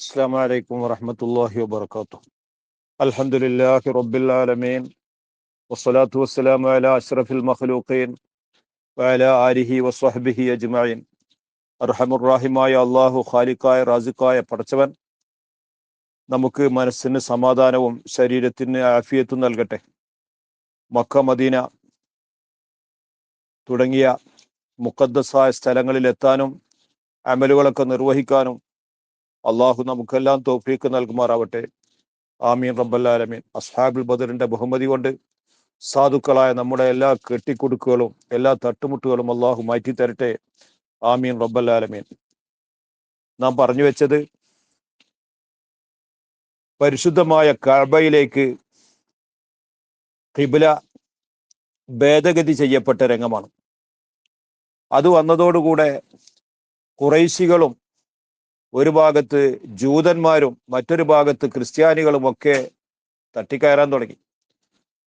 السلام عليكم ورحمة الله وبركاته. الحمد لله رب العالمين والصلاة والسلام على أشرف المخلوقين وعلى آله وصحبه أجمعين. അർഹമുറാഹിമായ അള്ളാഹു ഖാലിക്കായ റാസിക്കായ പടച്ചവൻ നമുക്ക് മനസ്സിന് സമാധാനവും ശരീരത്തിന് ആഫിയത്തും നൽകട്ടെ. മക്ക, മദീന തുടങ്ങിയ മുഖദ്ദസായ സ്ഥലങ്ങളിൽ എത്താനും അമലുകളൊക്കെ നിർവഹിക്കാനും അള്ളാഹു നമുക്കെല്ലാം തൗഫീഖ് നൽകുമാറാവട്ടെ. ആമീൻ റബ്ബൽ ആലമീൻ. അസ്ഹാബുൽ ബദറിന്റെ ബഹുമതി കൊണ്ട് സാധുക്കളായ നമ്മുടെ എല്ലാ കെട്ടിക്കൊടുക്കുകളും എല്ലാ തട്ടുമുട്ടുകളും അള്ളാഹു മാറ്റി തരട്ടെ. ആമീൻ റബ്ബൽ ആലമീൻ. നാം പറഞ്ഞു വെച്ചത് പരിശുദ്ധമായ കഅബയിലേക്ക് ഖിബ്ല ഭേദഗതി ചെയ്യപ്പെട്ട രംഗമാണ്. അത് വന്നതോടുകൂടെ ഖുറൈശികളും ഒരു ഭാഗത്ത് ജൂതന്മാരും മറ്റൊരു ഭാഗത്ത് ക്രിസ്ത്യാനികളും ഒക്കെ തട്ടിക്കയറാൻ തുടങ്ങി.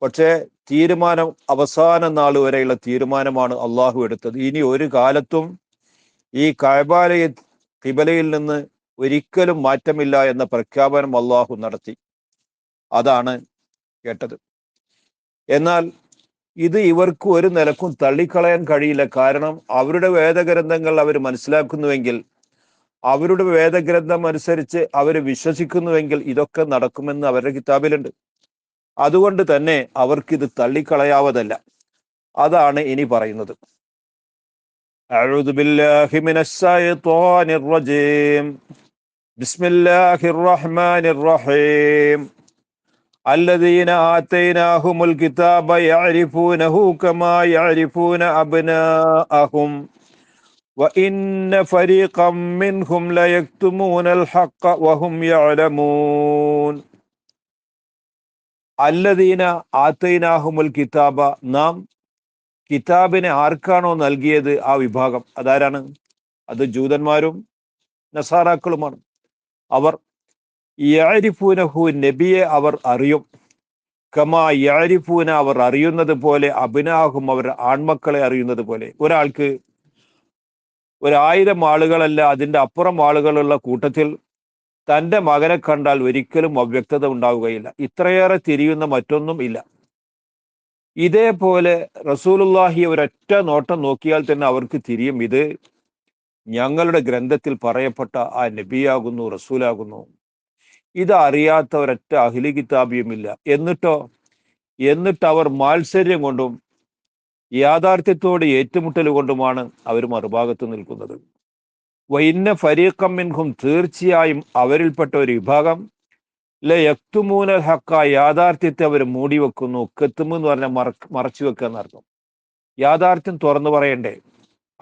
പക്ഷേ തീരുമാനം അവസാന നാൾ വരെയുള്ള തീരുമാനമാണ് അള്ളാഹു എടുത്തത്. ഇനി ഒരു കാലത്തും ഈ കഅബാലയ ഖിബലയിൽ നിന്ന് ഒരിക്കലും മാറ്റമില്ല എന്ന പ്രഖ്യാപനം അള്ളാഹു നടത്തി. അതാണ് കേട്ടത്. എന്നാൽ ഇത് ഇവർക്ക് ഒരു നിലക്കും തള്ളിക്കളയാൻ കഴിയില്ല. കാരണം അവരുടെ വേദഗ്രന്ഥങ്ങൾ അവർ മനസ്സിലാക്കുന്നുവെങ്കിൽ, അവരുടെ വേദഗ്രന്ഥം അനുസരിച്ച് അവർ വിശ്വസിക്കുന്നുവെങ്കിൽ ഇതൊക്കെ നടക്കുമെന്ന് അവരുടെ കിതാബിലുണ്ട്. അതുകൊണ്ട് തന്നെ അവർക്കിത് തള്ളിക്കളയാവതല്ല. അതാണ് ഇനി പറയുന്നത്. അഊദു ബില്ലാഹി മിനശ് ശൈത്വാനിർ റജീം. ബിസ്മില്ലാഹിർ റഹ്മാനിർ റഹീം. الذين آتيناهم الكتاب يعرفونه كما يعرفون أبناءهم وإن فريقا منهم ليكتمون الحق وهم يعلمون. الذين آتيناهم الكتاب, നാം കിതാബിനെ ആർക്കാണോ നൽകിയത് ആ വിഭാഗം അതാരാണ്? അത് ജൂതന്മാരും നസാറാക്കളുമാണ്. അവർ യഅരിഫൂനഹു, നബിയെ അവർ അറിയും. കമാ യഅരിഫൂന, അവർ അറിയുന്നത് പോലെ, അബ്നാഹും, അവർ ആൺമക്കളെ അറിയുന്നത് പോലെ. ഒരാൾക്ക് 1000 ആളുകളല്ല, അതിൻ്റെ അപ്പുറം ആളുകളുള്ള കൂട്ടത്തിൽ തൻ്റെ മകനെ കണ്ടാൽ ഒരിക്കലും അവ്യക്തത ഉണ്ടാവുകയില്ല. ഇത്രയേറെ തിരിയുന്ന മറ്റൊന്നും ഇല്ല. ഇതേപോലെ റസൂലുള്ളാഹി ഒരൊറ്റ നോട്ടം നോക്കിയാൽ തന്നെ അവർക്ക് തിരിയും, ഇത് ഞങ്ങളുടെ ഗ്രന്ഥത്തിൽ പറയപ്പെട്ട ആ നബിയാകുന്നു, റസൂലാകുന്നു. ഇത് അറിയാത്ത ഒരൊറ്റ അഹ്ലി കിതാബിയുമില്ല. എന്നിട്ട് അവർ മാത്സര്യം കൊണ്ടും യാഥാർത്ഥ്യത്തോട് ഏറ്റുമുട്ടൽ കൊണ്ടുമാണ് അവർ മറുഭാഗത്ത് നിൽക്കുന്നത്. വഇന്ന ഫരീഖം മിൻഹും, തീർച്ചയായും അവരിൽപ്പെട്ട ഒരു വിഭാഗം, ലയക്തുമൂനൽ ഹഖ, യാഥാർത്ഥ്യത്തെ അവർ മൂടി വെക്കുന്നു. കത്തുമു എന്ന് പറഞ്ഞാൽ മറച്ചു വെക്കുക എന്നർത്ഥം. യാഥാർത്ഥ്യം തുറന്നു പറയണ്ടേ?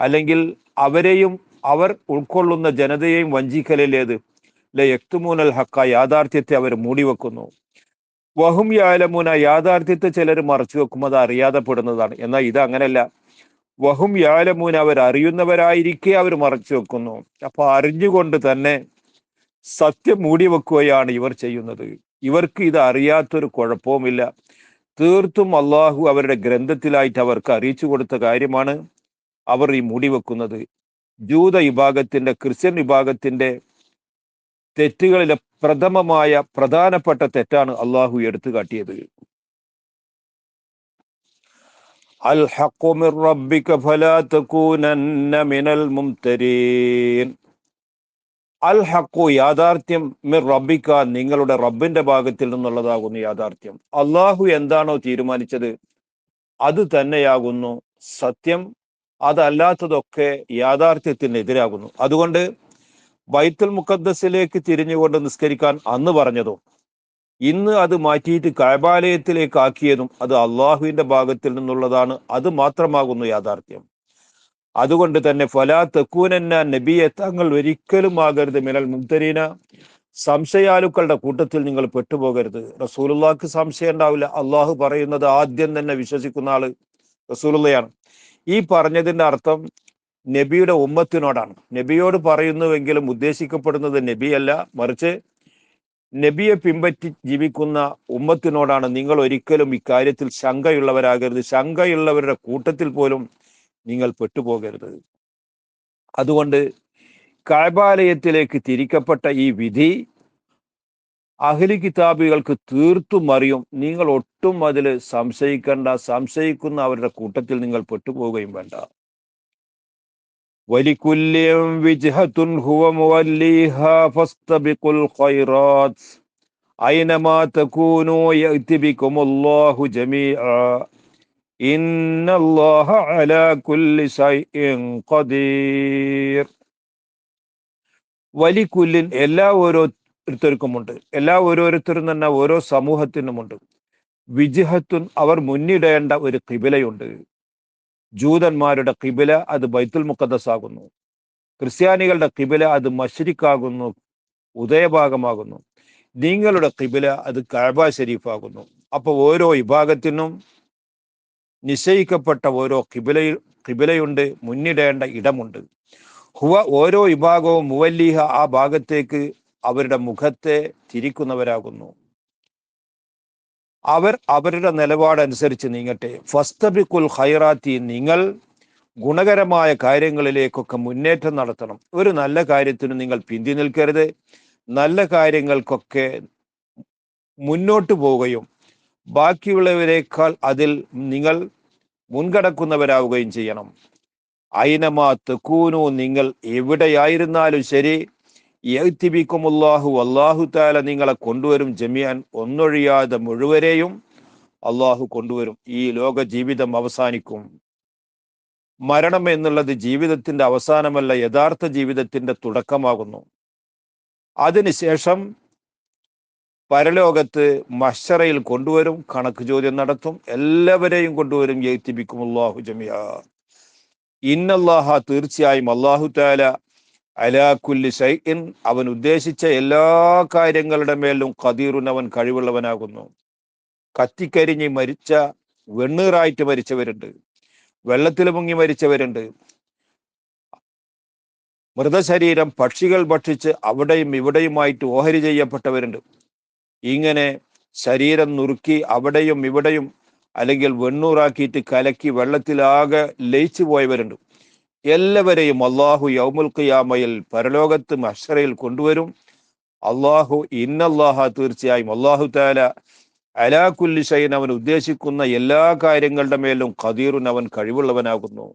അല്ലെങ്കിൽ അവരെയും അവർ ഉൾക്കൊള്ളുന്ന ജനതയെയും വഞ്ചിക്കലേത്? ലയക്തുമൂനൽ ഹഖ, യാഥാർത്ഥ്യത്തെ അവർ മൂടി വെക്കുന്നു. വഹും യഅലമൂന, യാഥാർത്ഥ്യത്തെ ചിലർ മറച്ചു വെക്കും, അത് അറിയാതെ പെടുന്നതാണ്. എന്നാൽ ഇത് അങ്ങനെയല്ല. വഹും യഅലമൂന, അവർ അറിയുന്നവരായിരിക്കെ അവർ മറച്ചു വെക്കുന്നു. അപ്പൊ അറിഞ്ഞുകൊണ്ട് തന്നെ സത്യം മൂടി വെക്കുകയാണ് ഇവർ ചെയ്യുന്നത്. ഇവർക്ക് ഇത് അറിയാത്തൊരു കുഴപ്പവുമില്ല. തീർത്തും അള്ളാഹു അവരുടെ ഗ്രന്ഥത്തിലായിട്ട് അവർക്ക് അറിയിച്ചു കൊടുത്ത കാര്യമാണ് അവർ ഈ മൂടി വെക്കുന്നത്. ജൂത വിഭാഗത്തിന്റെ, ക്രിസ്ത്യൻ വിഭാഗത്തിന്റെ തെറ്റുകളിലെ പ്രധാനപ്പെട്ട തെറ്റാണ് അള്ളാഹു എടുത്തു കാട്ടിയത്. അൽ ഹഖു മിർ റബ്ബിക ഫലാ തകൂനന്ന മിനൽ മുംതരീൻ. അൽ ഹഖു, യാഥാർത്ഥ്യം, മിർ റബ്ബിക, നിങ്ങളുടെ റബ്ബിന്റെ ഭാഗത്തിൽ നിന്നുള്ളതാകുന്നു യാഥാർത്ഥ്യം. അള്ളാഹു എന്താണോ തീരുമാനിച്ചത് അത് തന്നെയാകുന്നു സത്യം. അതല്ലാത്തതൊക്കെ യാഥാർത്ഥ്യത്തിനെതിരാകുന്നു. അതുകൊണ്ട് ബൈത്തുൽ മുഖദ്ദസിലേക്ക് തിരിഞ്ഞുകൊണ്ട് നിസ്കരിക്കാൻ അന്ന് പറഞ്ഞതും ഇന്ന് അത് മാറ്റിയിട്ട് കഅബാലയത്തിലേക്ക് ആക്കിയതും അത് അള്ളാഹുവിന്റെ ഭാഗത്തിൽ നിന്നുള്ളതാണ്. അത് മാത്രമാകുന്നു യാഥാർത്ഥ്യം. അതുകൊണ്ട് തന്നെ ഫലാ തകൂനന്ന, നബിയെ താങ്കൾ ഒരിക്കലും ആകരുത്, മിനൽ മുംതരീന, സംശയാലുക്കളുടെ കൂട്ടത്തിൽ നിങ്ങൾ പെട്ടുപോകരുത്. റസൂലുള്ളാഹിക്ക് സംശയം ഉണ്ടാവില്ല. അള്ളാഹു പറയുന്നത് ആദ്യം തന്നെ വിശ്വസിക്കുന്ന ആള് റസൂലുള്ളയാണ്. ഈ പറഞ്ഞതിന്റെ അർത്ഥം നബിയുടെ ഉമ്മത്തിനോടാണ്. നബിയോട് പറയുന്നുവെങ്കിലും ഉദ്ദേശിക്കപ്പെടുന്നത് നബിയല്ല, മറിച്ച് നബിയെ പിൻപറ്റി ജീവിക്കുന്ന ഉമ്മത്തിനോടാണ്. നിങ്ങൾ ഒരിക്കലും ഇക്കാര്യത്തിൽ ശങ്കയുള്ളവരാകരുത്, ശങ്കയുള്ളവരുടെ കൂട്ടത്തിൽ പോലും നിങ്ങൾ പെട്ടുപോകരുത്. അതുകൊണ്ട് കഅബാലയത്തിലേക്ക് തിരിക്കപ്പെട്ട ഈ വിധി അഹ്ലി കിതാബികൾക്ക് തീർത്തും അറിയും. നിങ്ങൾ ഒട്ടും അതിൽ സംശയിക്കേണ്ട. സംശയിക്കുന്ന അവരുടെ കൂട്ടത്തിൽ നിങ്ങൾ പെട്ടുപോവുകയും വേണ്ട. വലികുല്ലിൻ വിജ്ഹത്തുൻ ഹുവ മുവല്ലിഹാ ഫസ്തബിഖുൽ ഖൈറാത്ത് ഐനമാ തകൂനൂ യഅതി ബികുമുല്ലാഹു ജമീഅ ഇന്നല്ലാഹ അലാ കുല്ലി ശൈഇൻ ഖദീർ. വലികുല്ലിൻ എല്ലാ ഓരോരുത്തർക്കുമുണ്ട്. എല്ലാ ഓരോരുത്തരും തന്നെ ഓരോ സമൂഹത്തിനുമുണ്ട്. വിജ്ഹത്തുൻ അവർ മുന്നിടേണ്ട ഒരു ഖിബിലയുണ്ട്. ജൂതന്മാരുടെ ഖിബില അത് ബൈത്തുൽ മുഖദ്ദസ് ആകുന്നു. ക്രിസ്ത്യാനികളുടെ ഖിബില അത് മശ്രിക്കാകുന്നു, ഉദയഭാഗമാകുന്നു. നിങ്ങളുടെ ഖിബില അത് കഅബ ശരീഫാകുന്നു. അപ്പൊ ഓരോ വിഭാഗത്തിനും നിശ്ചയിക്കപ്പെട്ട ഓരോ ഖിബിലയുണ്ട്, മുന്നിടേണ്ട ഇടമുണ്ട്. ഹുവ ഓരോ വിഭാഗവും മുവല്ലിഹ ആ ഭാഗത്തേക്ക് അവരുടെ മുഖത്തെ തിരിക്കുന്നവരാകുന്നു. അവർ അവരുടെ നിലപാടനുസരിച്ച് നീങ്ങട്ടെ. ഫസ്തബിഖുൽ ഖൈറാത്തി നിങ്ങൾ ഗുണകരമായ കാര്യങ്ങളിലേക്കൊക്കെ മുന്നേറ്റം നടത്തണം. ഒരു നല്ല കാര്യത്തിന് നിങ്ങൾ പിന്തി നിൽക്കരുത്. നല്ല കാര്യങ്ങൾക്കൊക്കെ മുന്നോട്ട് പോവുകയും ബാക്കിയുള്ളവരെക്കാൾ അതിൽ നിങ്ങൾ മുൻകടക്കുന്നവരാവുകയും ചെയ്യണം. ഐനമാ തകൂനു നിങ്ങൾ എവിടെയായിരുന്നാലും ശരി യഅ്തിബിക്കുമുല്ലാഹു അല്ലാഹു തആല നിങ്ങളെ കൊണ്ടുവരും. ജമിഅൻ ഒന്നൊഴിയാതെ മുഴുവരെയും അള്ളാഹു കൊണ്ടുവരും. ഈ ലോക ജീവിതം അവസാനിക്കും. മരണം എന്നുള്ളത് ജീവിതത്തിന്റെ അവസാനമല്ല, യഥാർത്ഥ ജീവിതത്തിന്റെ തുടക്കമാകുന്നു. അതിനുശേഷം പരലോകത്ത് മഹ്ശറയിൽ കൊണ്ടുവരും, കണക്ക് ചോദ്യം നടത്തും, എല്ലാവരെയും കൊണ്ടുവരും. യഅ്തിബിക്കുമുല്ലാഹു ജമിഅ ഇന്നല്ലാഹ തീർച്ചയായും അല്ലാഹു തആല അലാ കുല്ലി ശൈഇൻ അവൻ ഉദ്ദേശിച്ച എല്ലാ കാര്യങ്ങളുടെ മേലും ഖദീറുൻ അവൻ കഴിവുള്ളവനാകുന്നു. കത്തിക്കരിഞ്ഞ് മരിച്ച വെണ്ണീറായിട്ട് മരിച്ചവരുണ്ട്, വെള്ളത്തിൽ മുങ്ങി മരിച്ചവരുണ്ട്, മൃതശരീരം പക്ഷികൾ ഭക്ഷിച്ച് അവിടെയും ഇവിടെയുമായിട്ട് ഓഹരി ചെയ്യപ്പെട്ടവരുണ്ട്. ഇങ്ങനെ ശരീരം നുറുക്കി അവിടെയും ഇവിടെയും അല്ലെങ്കിൽ വെണ്ണൂറാക്കിയിട്ട് കലക്കി വെള്ളത്തിലാകെ ലയിച്ചു പോയവരുണ്ട്. എല്ലാവരെയും അള്ളാഹു യൗമുൽ ഖിയാമയിൽ പരലോകത്ത് മഹ്ശറയിൽ കൊണ്ടുവരും. അള്ളാഹു ഇന്നല്ലാഹ തീർച്ചയായും അള്ളാഹു തആല അലാ കുല്ലി ശൈഇൻ അവൻ ഉദ്ദേശിക്കുന്ന എല്ലാ കാര്യങ്ങളുടെ മേലും ഖദീറുൻ അവൻ കഴിവുള്ളവനാകുന്നു.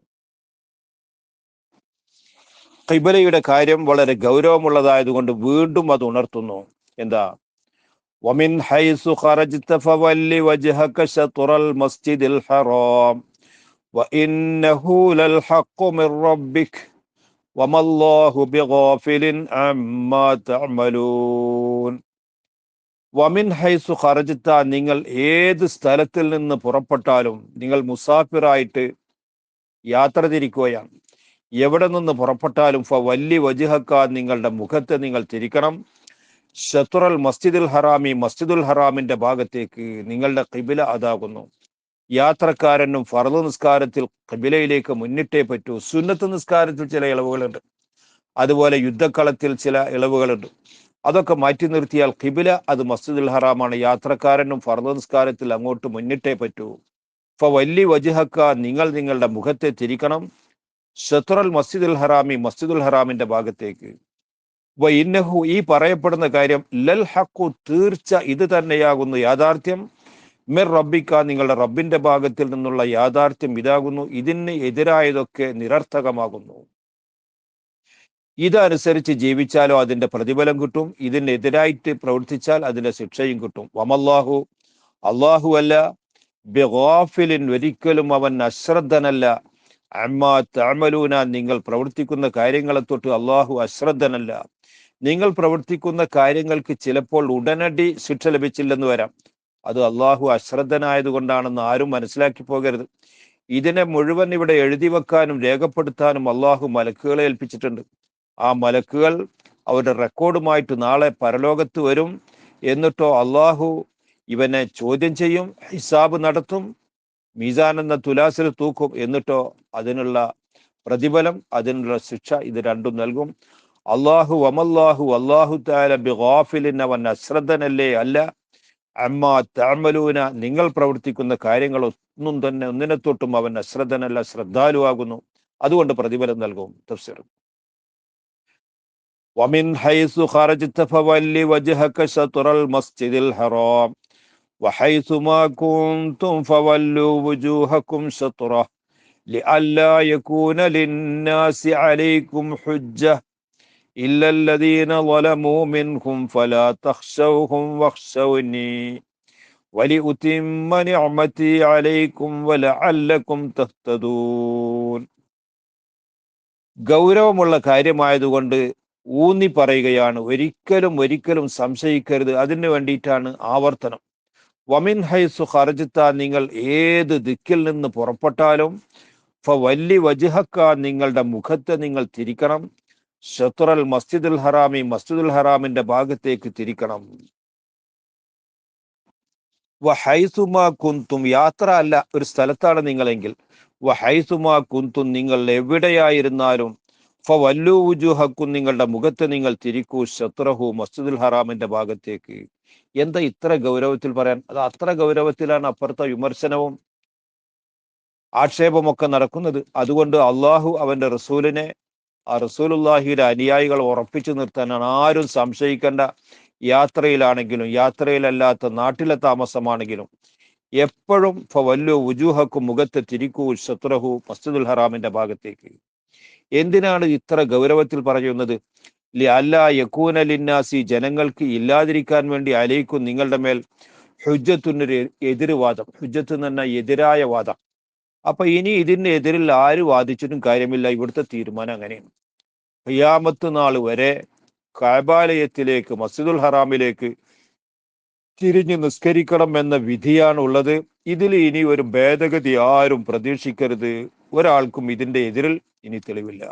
ഖിബലയുടെ കാര്യം വളരെ ഗൗരവമുള്ളതായതുകൊണ്ട് വീണ്ടും അത് ഉണർത്തുന്നു. എന്താ? വമിൻ ഹൈസു ഖറജ്ത ഫവല്ലി വജ്ഹക ശത്റൽ മസ്ജിദിൽ ഹറാം വഇന്നഹു ലൽ ഹഖ് മിർ റബ്ബിക് വമല്ലാഹു ബിഗാഫിലിൻ അമ്മാ തഅമലൂൻ. വമിൻ ഹൈസു ഖറജ്ത നിങ്ങൾ ഏത് സ്ഥലത്തിൽ നിന്ന് പുറപ്പെട്ടാലും, നിങ്ങൾ മുസാഫിറായിട്ട് യാത്ര തിരിക്കുകയാണ്, എവിടെ നിന്ന് പുറപ്പെട്ടാലും ഫവല്ലി വജ്ഹക നിങ്ങളുടെ മുഖത്തെ നിങ്ങൾ തിരിക്കണം. ശത്റുൽ മസ്ജിദുൽ ഹറാമി മസ്ജിദുൽ ഹറാമിന്റെ ഭാഗത്തേക്ക് നിങ്ങളുടെ ഖിബില അതാകുന്നു. യാത്രക്കാരനും ഫർദ് നിസ്കാരത്തിൽ ഖിബിലയിലേക്ക് മുന്നിട്ടേ പറ്റൂ. സുന്നത്ത് നിസ്കാരത്തിൽ ചില ഇളവുകളുണ്ട്, അതുപോലെ യുദ്ധക്കളത്തിൽ ചില ഇളവുകളുണ്ട്. അതൊക്കെ മാറ്റി നിർത്തിയാൽ ഖിബില അത് മസ്ജിദുൽ ഹറാമാണ്. യാത്രക്കാരനും ഫർദ് നിസ്കാരത്തിൽ അങ്ങോട്ട് മുന്നിട്ടേ പറ്റൂ. ഫവല്ലി വജ്ഹക നിങ്ങൾ നിങ്ങളുടെ മുഖത്തെ തിരിക്കണം. ശത്റുൽ മസ്ജിദുൽ ഹറാമി മസ്ജിദുൽ ഹറാമിന്റെ ഭാഗത്തേക്ക്. വഇന്നഹു ഈ പറയപ്പെടുന്ന കാര്യം ലൽ ഹഖു തീർച്ച ഇത് തന്നെയാകുന്നു യാഥാർത്ഥ്യം. മിർ റബ്ബിക നിങ്ങളുടെ റബ്ബിന്റെ ഭാഗത്തിൽ നിന്നുള്ള യാഥാർത്ഥ്യം ഇതാകുന്നു. ഇതിന് എതിരായതൊക്കെ നിരർത്ഥകമാകുന്നു. ഇതനുസരിച്ച് ജീവിച്ചാലോ അതിന്റെ പ്രതിഫലം കിട്ടും, ഇതിനെതിരായിട്ട് പ്രവർത്തിച്ചാൽ അതിന്റെ ശിക്ഷയും കിട്ടും. വമല്ലാഹു അല്ലാഹു അല്ല ബിഗാഫിലിൻ ഒരിക്കലും അവൻ അശ്രദ്ധനല്ല. അമ്മാ തഅമലൂന നിങ്ങൾ പ്രവർത്തിക്കുന്ന കാര്യങ്ങളെ തൊട്ട് അള്ളാഹു അശ്രദ്ധനല്ല. നിങ്ങൾ പ്രവർത്തിക്കുന്ന കാര്യങ്ങൾക്ക് ചിലപ്പോൾ ഉടനടി ശിക്ഷ ലഭിച്ചില്ലെന്ന് വരാം. അത് അള്ളാഹു അശ്രദ്ധനായതുകൊണ്ടാണെന്ന് ആരും മനസ്സിലാക്കി പോകരുത്. ഇതിനെ മുഴുവൻ ഇവിടെ എഴുതി വെക്കാനും രേഖപ്പെടുത്താനും അള്ളാഹു മലക്കുകളെ ഏൽപ്പിച്ചിട്ടുണ്ട്. ആ മലക്കുകൾ അവരുടെ റെക്കോർഡുമായിട്ട് നാളെ പരലോകത്ത് വരും. എന്നിട്ടോ അള്ളാഹു ഇവനെ ചോദ്യം ചെയ്യും, ഹിസാബ് നടത്തും, മീസാൻ എന്ന തുലാസിൽ തൂക്കും. എന്നിട്ടോ അതിനുള്ള പ്രതിഫലം, അതിനുള്ള ശിക്ഷ ഇത് രണ്ടും നൽകും. അള്ളാഹു വമല്ലാഹു അല്ലാഹു തആല ബിഗാഫിലിൻ അവൻ അശ്രദ്ധനല്ലേ അല്ല. അമ്മാ തഅമലൂന നിങ്ങൾ പ്രവർത്തിക്കുന്ന കാര്യങ്ങൾ ഒന്നിനെ തൊട്ടും അവൻ അശ്രദ്ധനല്ല, ശ്രദ്ധാലുവാകുന്നു. അതുകൊണ്ട് പ്രതിഫലം നൽകും. തഫ്സീർ. ومن حيث خرجت فول وجهك شطر المسجد الحرام وحيث ما كنتم فولوا وجوهكم شطره لئلا يكون للناس عليكم حجة إلا الذين ظلموا منكم فلا تخشوهم واخشوني ولأتم نعمتي عليكم ولعلكم تهتدون. ഗൗരവമുള്ള കാര്യമായതുകൊണ്ട് ഊന്നി പറയുകയാണ്, ഒരിക്കലും ഒരിക്കലും സംശയിക്കരുത്. അതിന് വേണ്ടിയിട്ടാണ് ആവർത്തനം. വമിൻ ഹൈസു ഖറജ്ത, നിങ്ങൾ ഏത് ദിക്കിൽ നിന്ന് പുറപ്പെട്ടാലും, ഫവല്ലി വജ്ഹക, നിങ്ങളുടെ മുഖത്തെ നിങ്ങൾ തിരിക്കണം, ഷത്റൽ മസ്ജിദുൽ ഹറാമി, മസ്ജിദുൽ ഹറാമിന്റെ ഭാഗത്തേക്ക് തിരിക്കണം. വഹൈസുമാ കുന്തും, യാത്ര അല്ല, ഒരു സ്ഥലത്താണ് നിങ്ങളെങ്കിൽ, വഹൈസുമാ കുന്തും, നിങ്ങൾ എവിടെയായിരുന്നാലും, ഫവല്ലു വുജൂഹക്കും, നിങ്ങളുടെ മുഖത്തെ നിങ്ങൾ തിരിക്കൂ, ഷത്റഹു, മസ്ജിദുൽ ഹറാമിന്റെ ഭാഗത്തേക്ക്. എന്താ ഇത്ര ഗൗരവത്തിൽ പറയാൻ? അത് അത്ര ഗൗരവത്തിലാണ് അപ്പുറത്തെ വിമർശനവും ആക്ഷേപമൊക്കെ നടക്കുന്നത്. അതുകൊണ്ട് അള്ളാഹു അവന്റെ റസൂലിനെ, ആ റസൂലുള്ളാഹിയുടെ അനുയായികൾ ഉറപ്പിച്ചു നിർത്താനാണ്. ആരും സംശയിക്കേണ്ട. യാത്രയിലാണെങ്കിലും യാത്രയിലല്ലാത്ത നാട്ടിലെ താമസമാണെങ്കിലും എപ്പോഴും ഫവല്ലു വുജൂഹക്കും, മുഖത്തെ തിരിക്കൂ, ഷത്റഹു, മസ്ജിദുൽ ഹറാമിന്റെ ഭാഗത്തേക്ക്. എന്തിനാണ് ഇത്ര ഗൗരവത്തിൽ പറയുന്നത്? അല്ലാ യകൂന ലിന്നാസി, ജനങ്ങൾക്ക് ഇല്ലാതിരിക്കാൻ വേണ്ടി, അലൈക്കും, നിങ്ങളുടെ മേൽ, ഹുജ്ജത്തുന്നൊരു എതിർവാദം. ഹുജ്ജത്ത് എന്ന് പറഞ്ഞാൽ എതിരായ വാദം. അപ്പൊ ഇനി ഇതിന്റെ എതിരിൽ ആര് വാദിച്ചിട്ടും കാര്യമില്ല. ഇവിടുത്തെ തീരുമാനം അങ്ങനെയാണ്. ഖിയാമത്ത് നാൾ വരെ കഅബാലയത്തിലേക്ക്, മസ്ജിദുൽ ഹറാമിലേക്ക് തിരിഞ്ഞ് നിസ്കരിക്കണം എന്ന വിധിയാണ് ഉള്ളത്. ഇതിൽ ഇനി ഒരു ഭേദഗതി ആരും പ്രതീക്ഷിക്കരുത്. ഒരാൾക്കും ഇതിന്റെ എതിരിൽ ഇനി തെളിവില്ല.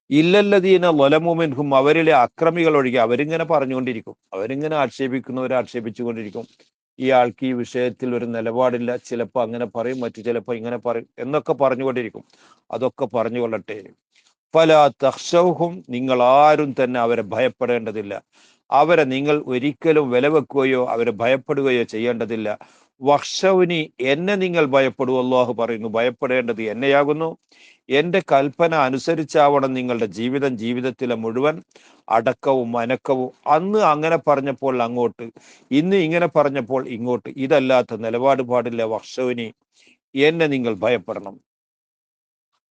ഇല്ലല്ലദീന ളലമു മിൻഹും, അവരിലെ അക്രമികൾ ഒഴികെ. അവരിങ്ങനെ പറഞ്ഞുകൊണ്ടിരിക്കും, അവരിങ്ങനെ ആക്ഷേപിക്കുന്നവരെ ആക്ഷേപിച്ചുകൊണ്ടിരിക്കും. ഈ ആൾക്ക് ഈ വിഷയത്തിൽ ഒരു നിലപാടില്ല, ചിലപ്പോൾ അങ്ങനെ പറയും, മറ്റു ചിലപ്പോൾ ഇങ്ങനെ പറയും എന്നൊക്കെ പറഞ്ഞുകൊണ്ടിരിക്കും. അതൊക്കെ പറഞ്ഞുകൊള്ളട്ടെ. ഫലാ തഖ്ശൗഹും, നിങ്ങൾ ആരും തന്നെ അവരെ ഭയപ്പെടേണ്ടതില്ല. അവരെ നിങ്ങൾ ഒരിക്കലും വില വെക്കുകയോ അവരെ ഭയപ്പെടുകയോ ചെയ്യേണ്ടതില്ല. വഖ്ശൗനി, എന്നെ നിങ്ങൾ ഭയപ്പെടൂ. അല്ലാഹു പറയുന്നു, ഭയപ്പെടേണ്ടത് എന്നെയാകുന്നു. എന്റെ കൽപ്പന അനുസരിച്ചാവണം നിങ്ങളുടെ ജീവിതം, ജീവിതത്തിലെ മുഴുവൻ അടക്കവും അനക്കവും. അന്ന് അങ്ങനെ പറഞ്ഞപ്പോൾ അങ്ങോട്ട്, ഇന്ന് ഇങ്ങനെ പറഞ്ഞപ്പോൾ ഇങ്ങോട്ട്, ഇതല്ലാത്ത നിലപാട് പാടില്ല. വഖ്ശൗനി, എന്നെ നിങ്ങൾ ഭയപ്പെടണം.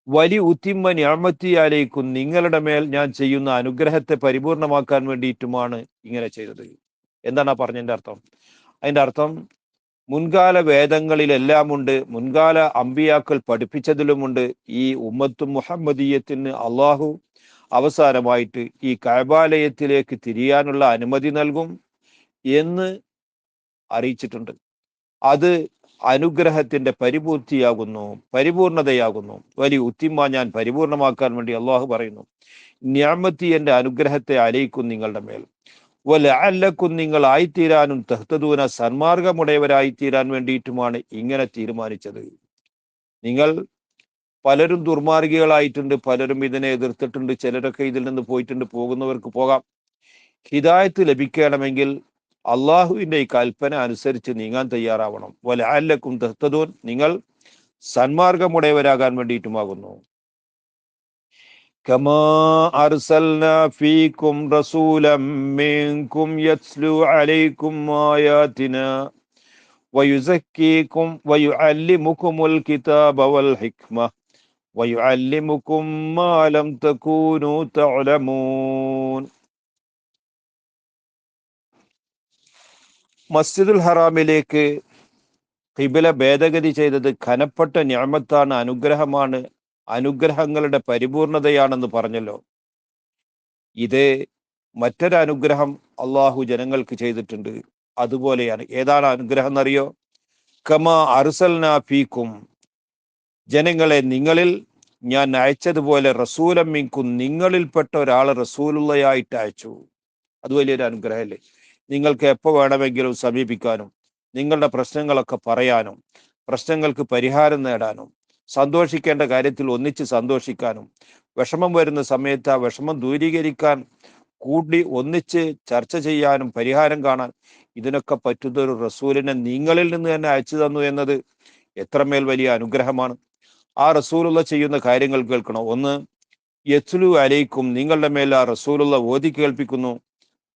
വലി ഉത്തിമ്മ നിഅമതി അലൈക്കും, നിങ്ങളുടെ മേൽ ഞാൻ ചെയ്യുന്ന അനുഗ്രഹത്തെ പരിപൂർണമാക്കാൻ വേണ്ടിയിട്ടുമാണ് ഇങ്ങനെ ചെയ്തത്. എന്താണ് ആ പറഞ്ഞതിന്റെ അർത്ഥം? അതിന്റെ അർത്ഥം മുൻകാല വേദങ്ങളിലെല്ലാം ഉണ്ട്, മുൻകാല അമ്പിയാക്കൾ പഠിപ്പിച്ചതിലുമുണ്ട്. ഈ ഉമ്മത്തും മുഹമ്മദീയത്തിന് അള്ളാഹു അവസാനമായിട്ട് ഈ കഅബാലയത്തിലേക്ക് തിരിയാനുള്ള അനുമതി നൽകും എന്ന് അറിയിച്ചിട്ടുണ്ട്. അത് അനുഗ്രഹത്തിന്റെ പരിപൂർത്തിയാകുന്നു, പരിപൂർണതയാകുന്നു. വലിയ ഉത്തിമ, ഞാൻ പരിപൂർണമാക്കാൻ വേണ്ടി അള്ളാഹു പറയുന്നു. നിഅമതി, എന്റെ അനുഗ്രഹത്തെ അലൈക്കും, നിങ്ങളുടെ മേൽ. വലഅല്ലക്കും, നിങ്ങൾ ആയിത്തീരാനും, തഹ്തദൂന, സന്മാർഗമുടയവരായിത്തീരാൻ വേണ്ടിയിട്ടുമാണ് ഇങ്ങനെ തീരുമാനിച്ചത്. നിങ്ങൾ പലരും ദുർമാർഗികളായിട്ടുണ്ട്, പലരും ഇതിനെ എതിർത്തിട്ടുണ്ട്, ചിലരൊക്കെ ഇതിൽ നിന്ന് പോയിട്ടുണ്ട്. പോകുന്നവർക്ക് പോകാം. ഹിദായത്ത് ലഭിക്കണമെങ്കിൽ അള്ളാഹുവിന്റെ ഈ കൽപ്പന അനുസരിച്ച് നീങ്ങാൻ തയ്യാറാവണം. വലഅല്ലക്കും തഹ്തദൂൻ, നിങ്ങൾ സന്മാർഗമുടയവരാകാൻ വേണ്ടിയിട്ടുമാകുന്നു. കമാ അർസൽനാ ഫീകും റസൂലൻ മിൻകും യത്ലു അലൈക്കും ആയാതിനാ വയുസക്കീകും വയുഅല്ലിമുകുമുൽ കിതാബ വൽ ഹിക്മ വയുഅല്ലിമുകും മാ ലം തകൂനൂ തഅലമൂൻ. മസ്ജിദുൽ ഹറാമിലേക്ക് ഖിബല ഭേദഗതി ചെയ്തത് ഘനപ്പെട്ട നിഅമത്താണ്, അനുഗ്രഹമാണ്, അനുഗ്രഹങ്ങളുടെ പരിപൂർണതയാണെന്ന് പറഞ്ഞല്ലോ. ഇത് മറ്റൊരു അനുഗ്രഹം അള്ളാഹു ജനങ്ങൾക്ക് ചെയ്തിട്ടുണ്ട്. അതുപോലെയാണ്. ഏതാണ് അനുഗ്രഹം എന്നറിയോ? കമാ അർസൽനാ ഫീക്കും, ജനങ്ങളെ നിങ്ങളിൽ ഞാൻ അയച്ചതുപോലെ, റസൂലൻ മിൻകും, നിങ്ങളിൽപ്പെട്ട ഒരാളെ റസൂലുള്ളയായിട്ട് അയച്ചു. അത് വലിയൊരു അനുഗ്രഹമല്ലേ? നിങ്ങൾക്ക് എപ്പോൾ വേണമെങ്കിലും സമീപിക്കാനും, നിങ്ങളുടെ പ്രശ്നങ്ങളൊക്കെ പറയാനും, പ്രശ്നങ്ങൾക്ക് പരിഹാരം നേടാനും, സന്തോഷിക്കേണ്ട കാര്യത്തിൽ ഒന്നിച്ച് സന്തോഷിക്കാനും, വിഷമം വരുന്ന സമയത്ത് ആ വിഷമം ദൂരീകരിക്കാൻ കൂടി ഒന്നിച്ച് ചർച്ച ചെയ്യാനും പരിഹാരം കാണാൻ ഇതിനൊക്കെ പറ്റുന്ന ഒരു റസൂലിനെ നിങ്ങളിൽ നിന്ന് തന്നെ അയച്ചു തന്നു എന്നത് എത്രമേൽ വലിയ അനുഗ്രഹമാണ്. ആ റസൂലുള്ള ചെയ്യുന്ന കാര്യങ്ങൾ കേൾക്കണം. ഒന്ന്, യത്ലു അലൈക്കും നിങ്ങളുടെ മേൽ ആ റസൂലുള്ള ഓതി കേൾപ്പിക്കുന്നു,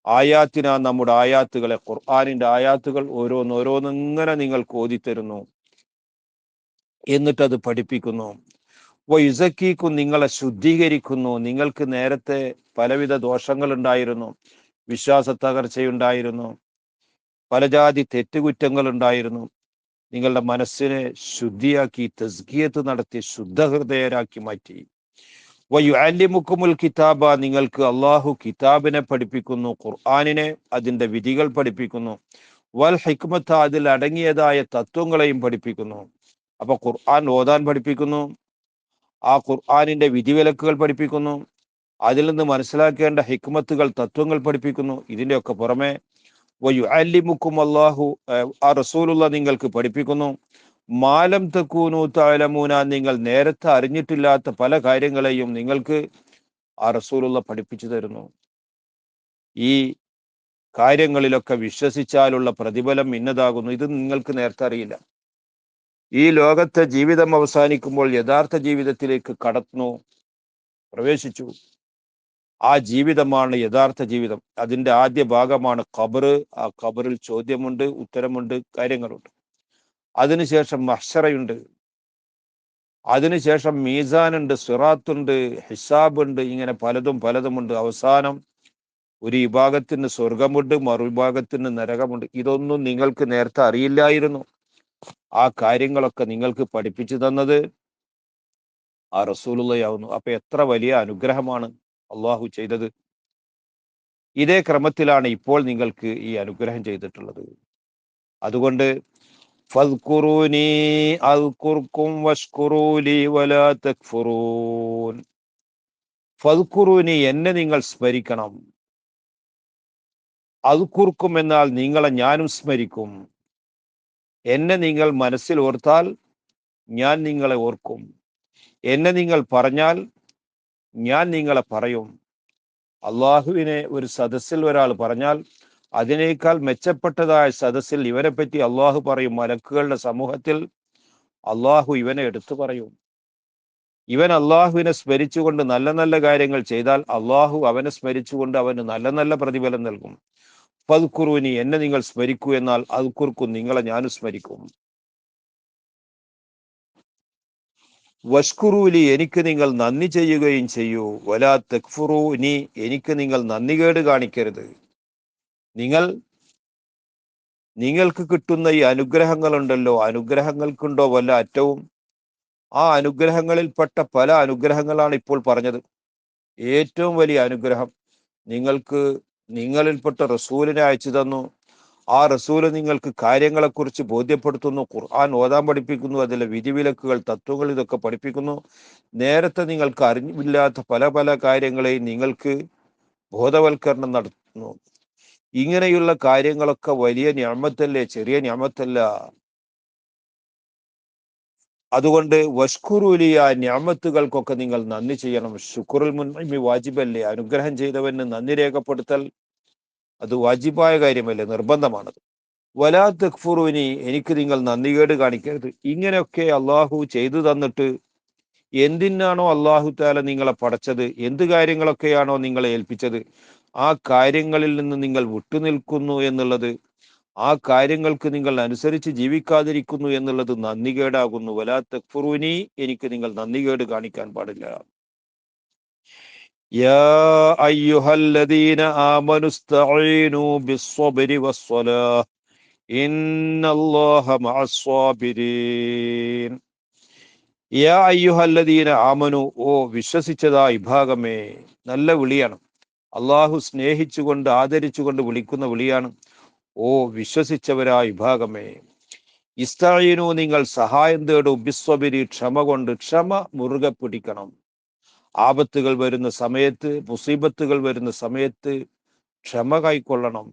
ആയാത്തിന നമ്മുടെ ആയാത്തുകളെ, ഖുർആനിന്റെ ആയാത്തുകൾ ഓരോന്നോരോന്നിങ്ങനെ നിങ്ങൾക്ക് ഓതിത്തരുന്നു, എന്നിട്ടത് പഠിപ്പിക്കുന്നു. വയുസക്കീക്കും നിങ്ങളെ ശുദ്ധീകരിക്കുന്നു. നിങ്ങൾക്ക് നേരത്തെ പലവിധ ദോഷങ്ങൾ ഉണ്ടായിരുന്നു, വിശ്വാസ തകർച്ചയുണ്ടായിരുന്നു, പലജാതി തെറ്റുകുറ്റങ്ങൾ ഉണ്ടായിരുന്നു. നിങ്ങളുടെ മനസ്സിനെ ശുദ്ധിയാക്കി തസ്കിയത്ത് നടത്തി ശുദ്ധഹൃദയരാക്കി മാറ്റി. വയുഅല്ലിമുക്കുമുൽ കിതാബ നിങ്ങൾക്ക് അള്ളാഹു കിതാബിനെ പഠിപ്പിക്കുന്നു, ഖുർആനിനെ അതിൻ്റെ വിധികൾ പഠിപ്പിക്കുന്നു. വൽ ഹിക്മത്ത അതിൽ അടങ്ങിയതായ തത്വങ്ങളെയും പഠിപ്പിക്കുന്നു. അപ്പൊ ഖുർആൻ ഓതാൻ പഠിപ്പിക്കുന്നു, ആ ഖുർആനിന്റെ വിധിവിലക്കുകൾ പഠിപ്പിക്കുന്നു, അതിൽ നിന്ന് മനസ്സിലാക്കേണ്ട ഹിക്മത്തുകൾ തത്വങ്ങൾ പഠിപ്പിക്കുന്നു. ഇതിൻ്റെയൊക്കെ പുറമെ വയുഅല്ലിമുക്കും അല്ലാഹു ആ റസൂലുള്ള നിങ്ങൾക്ക് പഠിപ്പിക്കുന്നു, മാലം തക്കൂനു തഅലമൂന നിങ്ങൾ നേരത്തെ അറിഞ്ഞിട്ടില്ലാത്ത പല കാര്യങ്ങളെയും നിങ്ങൾക്ക് ആ റസൂലുള്ള പഠിപ്പിച്ചു തരുന്നു. ഈ കാര്യങ്ങളിലൊക്കെ വിശ്വസിച്ചാലുള്ള പ്രതിഫലം ഇന്നതാകുന്നു. ഇത് നിങ്ങൾക്ക് നേരത്തെ അറിയില്ല. ഈ ലോകത്തെ ജീവിതം അവസാനിക്കുമ്പോൾ യഥാർത്ഥ ജീവിതത്തിലേക്ക് പ്രവേശിച്ചു. ആ ജീവിതമാണ് യഥാർത്ഥ ജീവിതം. അതിൻ്റെ ആദ്യ ഭാഗമാണ് ഖബർ. ആ ഖബറിൽ ചോദ്യമുണ്ട്, ഉത്തരമുണ്ട്, കാര്യങ്ങളുണ്ട്. അതിനുശേഷം മഹ്ശറയുണ്ട്, അതിനുശേഷം മീസാനുണ്ട്, സിറാത്തുണ്ട്, ഹിസാബുണ്ട്, ഇങ്ങനെ പലതുമുണ്ട്. അവസാനം ഒരു വിഭാഗത്തിന് സ്വർഗമുണ്ട്, മറുവിഭാഗത്തിന് നരകമുണ്ട്. ഇതൊന്നും നിങ്ങൾക്ക് നേരത്തെ അറിയില്ലായിരുന്നു. ആ കാര്യങ്ങളൊക്കെ നിങ്ങൾക്ക് പഠിപ്പിച്ചു തന്നത് ആ റസൂലുള്ളയാവുന്നു. അപ്പൊ എത്ര വലിയ അനുഗ്രഹമാണ് അള്ളാഹു ചെയ്തത്. ഇതേ ക്രമത്തിലാണ് ഇപ്പോൾ നിങ്ങൾക്ക് ഈ അനുഗ്രഹം ചെയ്തിട്ടുള്ളത്. അതുകൊണ്ട് ഫദ്കുറൂനി അദ്കുർക്കും വഷ്കുറൂലി വലാ തക്ഫുറൂൻ. ഫദ്കുറൂനി എന്നെ നിങ്ങൾ സ്മരിക്കണം. അദ്കുർക്കും എന്നാൽ നിങ്ങളെ ഞാനും സ്മരിക്കും. എന്നെ നിങ്ങൾ മനസ്സിൽ ഓർത്താൽ ഞാൻ നിങ്ങളെ ഓർക്കും. എന്നെ നിങ്ങൾ പറഞ്ഞാൽ ഞാൻ നിങ്ങളെ പറയും. അള്ളാഹുവിനെ ഒരു സദസ്സിൽ ഒരാൾ പറഞ്ഞാൽ അതിനേക്കാൾ മെച്ചപ്പെട്ടതായ സദസ്സിൽ ഇവനെ പറ്റി അള്ളാഹു പറയും. മലക്കുകളുടെ സമൂഹത്തിൽ അള്ളാഹു ഇവനെ എടുത്തു പറയും. ഇവൻ അള്ളാഹുവിനെ സ്മരിച്ചുകൊണ്ട് നല്ല നല്ല കാര്യങ്ങൾ ചെയ്താൽ അള്ളാഹു അവനെ സ്മരിച്ചുകൊണ്ട് അവന് നല്ല നല്ല പ്രതിഫലം നൽകും. ഫദ്കുറൂനി എന്നെ നിങ്ങൾ സ്മരിക്കൂ, എന്നാൽ അദ്കുർക്കും നിങ്ങളെ ഞാനും സ്മരിക്കും. വഷ്കുറൂലി എനിക്ക് നിങ്ങൾ നന്ദി ചെയ്യുകയും ചെയ്യൂ. വലാ തക്ഫുറൂനി എനിക്ക് നിങ്ങൾ നന്ദികേട് കാണിക്കരുത്. നിങ്ങൾക്ക് കിട്ടുന്ന ഈ അനുഗ്രഹങ്ങളുണ്ടല്ലോ, അനുഗ്രഹങ്ങൾക്കുണ്ടോ വല്ല അറ്റവും? ആ അനുഗ്രഹങ്ങളിൽപ്പെട്ട പല അനുഗ്രഹങ്ങളാണ് ഇപ്പോൾ പറഞ്ഞത്. ഏറ്റവും വലിയ അനുഗ്രഹം നിങ്ങളിൽപ്പെട്ട റസൂലിനെ അയച്ചു തന്നു. ആ റസൂല് നിങ്ങൾക്ക് കാര്യങ്ങളെക്കുറിച്ച് ബോധ്യപ്പെടുത്തുന്നു, ഖുർആൻ ഓതാൻ പഠിപ്പിക്കുന്നു, അതിലെ വിധിവിലക്കുകൾ, തത്വങ്ങൾ ഇതൊക്കെ പഠിപ്പിക്കുന്നു. നേരത്തെ നിങ്ങൾക്ക് അറിവില്ലാത്ത പല പല കാര്യങ്ങളെയും നിങ്ങൾക്ക് ബോധവൽക്കരണം നടത്തുന്നു. ഇങ്ങനെയുള്ള കാര്യങ്ങളൊക്കെ വലിയ നിഅമത്തല്ലേ, ചെറിയ നിഅമത്തല്ല. അതുകൊണ്ട് വഷ്കുറുലി ആ നിഅമത്തുകൾക്കൊക്കെ നിങ്ങൾ നന്ദി ചെയ്യണം. ശുക്റുൽ മുൻഇമി വാജിബല്ലേ, അനുഗ്രഹം ചെയ്തവന് നന്ദി രേഖപ്പെടുത്തൽ അത് വാജിബായ കാര്യമല്ലേ, നിർബന്ധമാണത്. വലാ തക്ഫുറൂനി എനിക്ക് നിങ്ങൾ നന്ദികേട് കാണിക്കരുത്. ഇങ്ങനെയൊക്കെ അള്ളാഹു ചെയ്തു തന്നിട്ട് എന്തിനാണോ അള്ളാഹു താല നിങ്ങളെ പടച്ചത്, എന്ത് കാര്യങ്ങളൊക്കെയാണോ നിങ്ങളെ ഏൽപ്പിച്ചത്, ആ കാര്യങ്ങളിൽ നിന്ന് നിങ്ങൾ വിട്ടുനിൽക്കുന്നു എന്നുള്ളത്, ആ കാര്യങ്ങൾക്ക് നിങ്ങൾ അനുസരിച്ച് ജീവിക്കാതിരിക്കുന്നു എന്നുള്ളത് നന്ദികേടാകുന്നു. വലാ തക്ഫുറൂനി എനിക്ക് നിങ്ങൾ നന്ദികേട് കാണിക്കാൻ പാടില്ല. യാ അയ്യുഹല്ലദീന ആമനുസ്തഈനു ബിസ്സബ്രി വസ്സലാഹ് ഇന്നല്ലാഹ മഅസ്സാബിരീൻ. യാ അയ്യുഹല്ലദീന ആമനു ഓ വിശ്വസിച്ചതാ വിഭാഗമേ. നല്ല വിളിയാണ്. അള്ളാഹു സ്നേഹിച്ചുകൊണ്ട് ആദരിച്ചുകൊണ്ട് വിളിക്കുന്ന വിളിയാണ്. ഓ വിശ്വസിച്ചവരാ വിഭാഗമേ. ഇസ്തഈനു നിങ്ങൾ സഹായം തേടൂ, ബിസ്സബ്രി ക്ഷമ കൊണ്ട്. ക്ഷമ മുറുകെ പിടിക്കണം. ആപത്തുകൾ വരുന്ന സമയത്ത്, മുസീബത്തുകൾ വരുന്ന സമയത്ത് ക്ഷമ കൈക്കൊള്ളണം.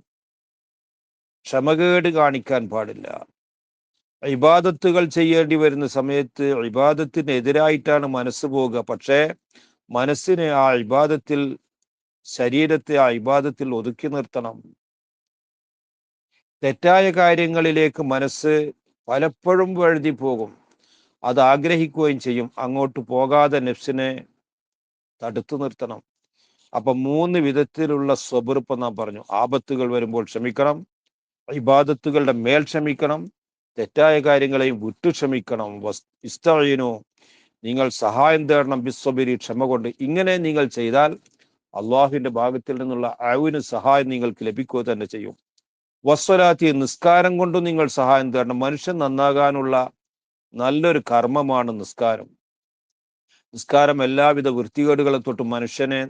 ക്ഷമകേട് കാണിക്കാൻ പാടില്ല. ഇബാദത്തുകൾ ചെയ്യേണ്ടി വരുന്ന സമയത്ത് ഇബാദത്തിനെതിരായിട്ടാണ് മനസ്സ് പോവുക. പക്ഷേ മനസ്സിനെ ആ ഇബാദത്തിൽ, ശരീരത്തെ ആ ഇബാദത്തിൽ ഒതുക്കി നിർത്തണം. തെറ്റായ കാര്യങ്ങളിലേക്ക് മനസ്സ് പലപ്പോഴും വഴുതി പോകും. അത് ആഗ്രഹിക്കുകയും ചെയ്യും. അങ്ങോട്ട് പോകാതെ നഫ്സിനെ തടുത്തു നിർത്തണം. അപ്പൊ 3 വിധത്തിലുള്ള സ്വബർ ഇപ്പൊ നാം പറഞ്ഞു. ആപത്തുകൾ വരുമ്പോൾ ക്ഷമിക്കണം, ഇബാദത്തുകളുടെ മേൽ ക്ഷമിക്കണം, തെറ്റായ കാര്യങ്ങളെയും വിട്ടു ക്ഷമിക്കണം. ഇസ്തഈനു, നിങ്ങൾ സഹായം തേടണം, ബിസ്സബരി, ക്ഷമ കൊണ്ട്. ഇങ്ങനെ നിങ്ങൾ ചെയ്താൽ അള്ളാഹുവിന്റെ ഭാഗത്തിൽ നിന്നുള്ള അവിന് സഹായം നിങ്ങൾക്ക് ലഭിക്കുക തന്നെ ചെയ്യും. വസ്വലാത്തി, നിസ്കാരം കൊണ്ടും നിങ്ങൾ സഹായം തേടണം. മനുഷ്യൻ നന്നാകാനുള്ള നല്ലൊരു കർമ്മമാണ് നിസ്കാരം. നിസ്കാരം എല്ലാവിധ വൃത്തികേടുകളെ തൊട്ട് മനുഷ്യനെ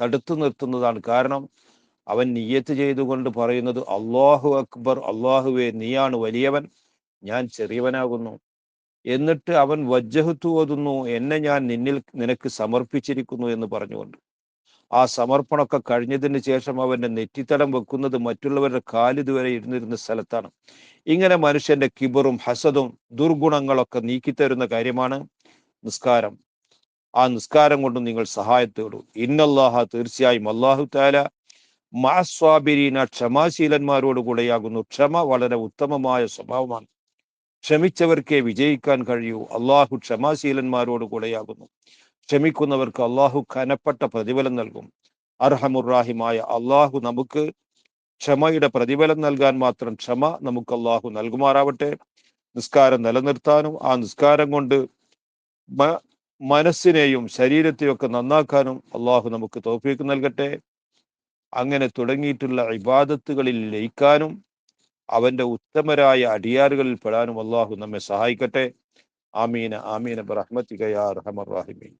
തടുത്തു നിർത്തുന്നതാണ്. കാരണം അവൻ നിയ്യത്ത് ചെയ്തുകൊണ്ട് പറയുന്നത് അല്ലാഹു അക്ബർ, അള്ളാഹുവേ നീയാണ് വലിയവൻ, ഞാൻ ചെറിയവനാകുന്നു. എന്നിട്ട് അവൻ വജ്ജഹത്തു ഓതുന്നു, എന്നെ ഞാൻ നിനക്ക് സമർപ്പിച്ചിരിക്കുന്നു എന്ന് പറഞ്ഞുകൊണ്ട്. ആ സമർപ്പണമൊക്കെ കഴിഞ്ഞതിന് ശേഷം അവന്റെ നെറ്റിത്തടം വെക്കുന്നത് മറ്റുള്ളവരുടെ കാലിതുവരെ ഇരുന്നിരുന്ന സ്ഥലത്താണ്. ഇങ്ങനെ മനുഷ്യന്റെ കിബറും ഹസദും ദുർഗുണങ്ങളൊക്കെ നീക്കിത്തരുന്ന കാര്യമാണ് നിസ്കാരം. ആ നിസ്കാരം കൊണ്ട് നിങ്ങൾ സഹായത്തോടു. ഇന്നല്ലാഹ, തീർച്ചയായും അല്ലാഹു തആല മഅസ്വാബിരീന, ക്ഷമാശീലന്മാരോട് കൂടെയാകുന്നു. ക്ഷമ വളരെ ഉത്തമമായ സ്വഭാവമാണ്. ക്ഷമിച്ചവർക്കേ വിജയിക്കാൻ കഴിയൂ. അള്ളാഹു ക്ഷമാശീലന്മാരോട് കൂടെയാകുന്നു. ക്ഷമിക്കുന്നവർക്ക് അള്ളാഹു കനപ്പെട്ട പ്രതിഫലം നൽകും. അർഹമുറാഹിമായ അള്ളാഹു നമുക്ക് ക്ഷമയുടെ പ്രതിഫലം നൽകാൻ മാത്രം ക്ഷമ നമുക്ക് അള്ളാഹു നൽകുമാറാവട്ടെ. നിസ്കാരം നിലനിർത്താനും ആ നിസ്കാരം കൊണ്ട് മനസ്സിനെയും ശരീരത്തെയും ഒക്കെ നന്നാക്കാനും അള്ളാഹു നമുക്ക് തൗഫീഖ് നൽകട്ടെ. അങ്ങനെ തുടങ്ങിയിട്ടുള്ള ഇബാദത്തുകളിൽ ലയിക്കാനും അവന്റെ ഉത്തമരായ അടിയാറുകളിൽ പെടാനും അള്ളാഹു നമ്മെ സഹായിക്കട്ടെ. ആമീന ആമീന ബിറഹ്മതിക യാ അർഹമർ റഹീമീൻ.